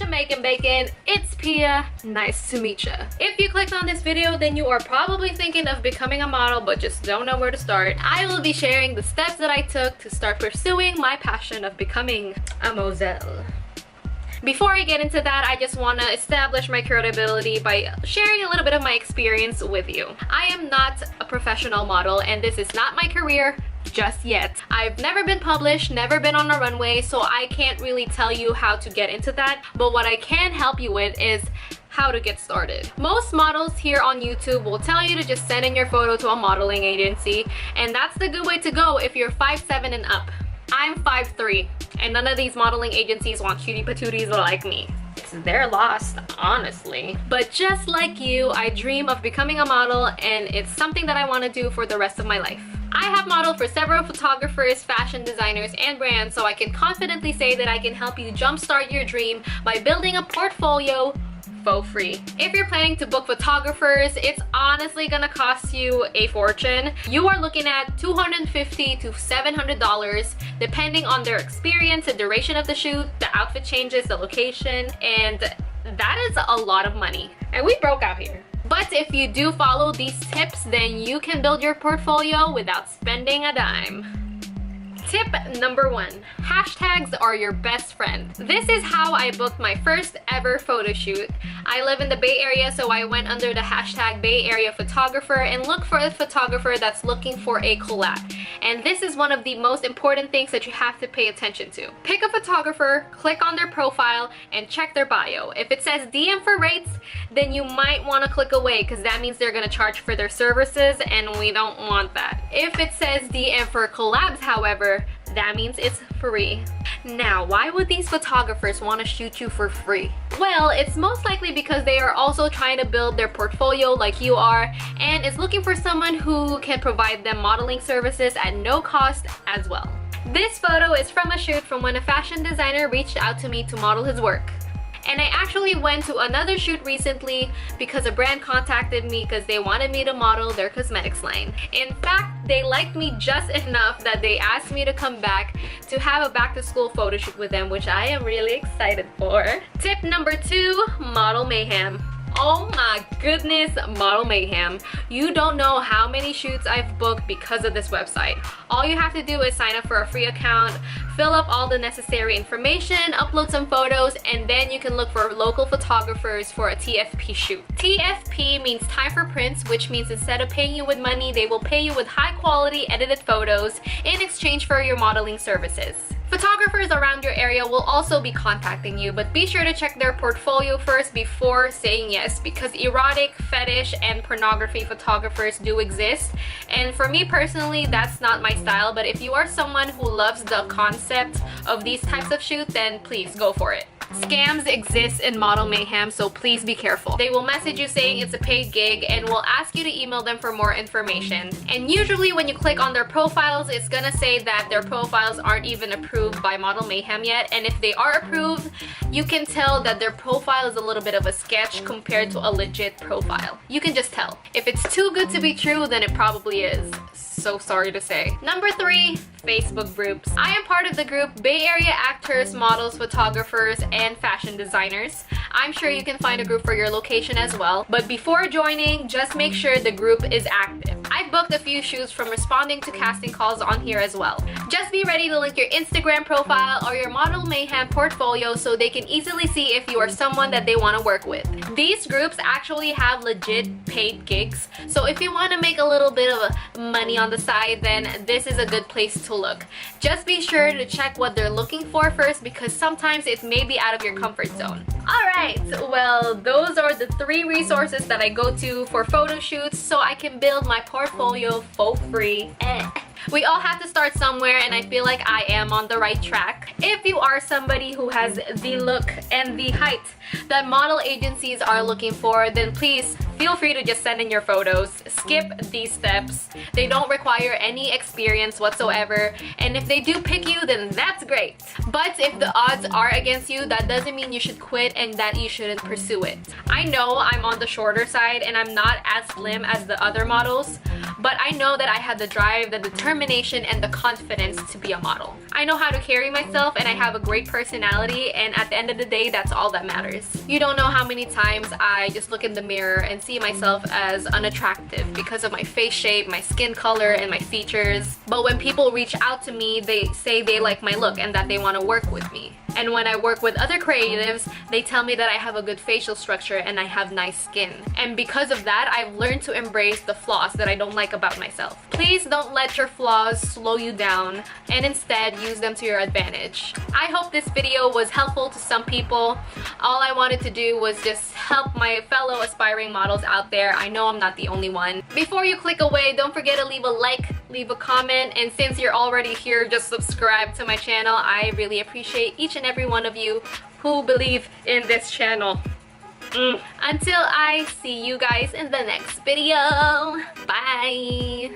Jamaican bacon, it's Pia. Nice to meet ya. If you clicked on this video, then you are probably thinking of becoming a model but just don't know where to start. I will be sharing the steps that I took to start pursuing my passion of becoming a model. Before I get into that, I just want to establish my credibility by sharing a little bit of my experience with you. I am not a professional model and this is not my career just yet. I've never been published, never been on a runway, so I can't really tell you how to get into that, but what I can help you with is how to get started. Most models here on YouTube will tell you to just send in your photo to a modeling agency, and that's the good way to go if you're 5'7" and up. I'm 5'3", and none of these modeling agencies want cutie patooties like me. It's their loss, honestly. But just like you, I dream of becoming a model, and it's something that I want to do for the rest of my life. I have modeled for several photographers, fashion designers, and brands, so I can confidently say that I can help you jumpstart your dream by building a portfolio for free. If you're planning to book photographers, it's honestly gonna cost you a fortune. You are looking at $250 to $700 depending on their experience, the duration of the shoot, the outfit changes, the location, and that is a lot of money. And we broke out here. But if you do follow these tips, then you can build your portfolio without spending a dime. Tip number 1, hashtags are your best friend. This is how I booked my first ever photo shoot. I live in the Bay Area, so I went under the hashtag Bay Area photographer and looked for a photographer that's looking for a collab. And this is one of the most important things that you have to pay attention to. Pick a photographer, click on their profile, and check their bio. If it says DM for rates, then you might want to click away because that means they're going to charge for their services, and we don't want that. If it says DM for collabs, however, that means it's free. Now, why would these photographers want to shoot you for free? Well, it's most likely because they are also trying to build their portfolio like you are, and is looking for someone who can provide them modeling services at no cost as well. This photo is from a shoot from when a fashion designer reached out to me to model his work. And I actually went to another shoot recently because a brand contacted me because they wanted me to model their cosmetics line. In fact, they liked me just enough that they asked me to come back to have a back-to-school photo shoot with them, which I am really excited for. Tip number 2, Model Mayhem. Oh my goodness, Model Mayhem. You don't know how many shoots I've booked because of this website. All you have to do is sign up for a free account, fill up all the necessary information, upload some photos, and then you can look for local photographers for a TFP shoot. TFP means time for prints, which means instead of paying you with money, they will pay you with high quality edited photos in exchange for your modeling services. Photographers around your area will also be contacting you, but be sure to check their portfolio first before saying yes, because erotic, fetish, and pornography photographers do exist. And for me personally, that's not my style, but if you are someone who loves the concept of these types of shoots, then please go for it. Scams exist in Model Mayhem, so please be careful. They will message you saying it's a paid gig and will ask you to email them for more information. And usually when you click on their profiles, it's gonna say that their profiles aren't even approved by Model Mayhem yet. And if they are approved, you can tell that their profile is a little bit of a sketch compared to a legit profile. You can just tell. If it's too good to be true, then it probably is. So sorry to say. Number 3, Facebook groups. I am part of the group Bay Area actors, models, photographers, and fashion designers. I'm sure you can find a group for your location as well, but before joining, just make sure the group is active. I've booked a few shoots from responding to casting calls on here as well. Just be ready to link your Instagram profile or your Model Mayhem portfolio so they can easily see if you are someone that they want to work with. These groups actually have legit paid gigs, so if you want to make a little bit of money on the side, then this is a good place to look. Just be sure to check what they're looking for first, because sometimes it may be out of your comfort zone. Alright, well, those are the 3 resources that I go to for photo shoots so I can build my portfolio for free. We all have to start somewhere, and I feel like I am on the right track. If you are somebody who has the look and the height that model agencies are looking for, then please feel free to just send in your photos. Skip these steps. They don't require any experience whatsoever, and if they do pick you, then that's great. But if the odds are against you, that doesn't mean you should quit and that you shouldn't pursue it. I know I'm on the shorter side and I'm not as slim as the other models, but I know that I had the drive, the determination, and the confidence to be a model. I know how to carry myself and I have a great personality, and at the end of the day, that's all that matters. You don't know how many times I just look in the mirror and see myself as unattractive because of my face shape, my skin color, and my features. But when people reach out to me, they say they like my look and that they want to work with me. And when I work with other creatives, they tell me that I have a good facial structure and I have nice skin. And because of that, I've learned to embrace the flaws that I don't like about myself. Please don't let your flaws slow you down, and instead use them to your advantage. I hope this video was helpful to some people. All I wanted to do was just help my fellow aspiring models out there. I know I'm not the only one. Before you click away, don't forget to leave a like, leave a comment, and since you're already here, just subscribe to my channel. I really appreciate each and every one of you who believe in this channel. Until I see you guys in the next video, bye!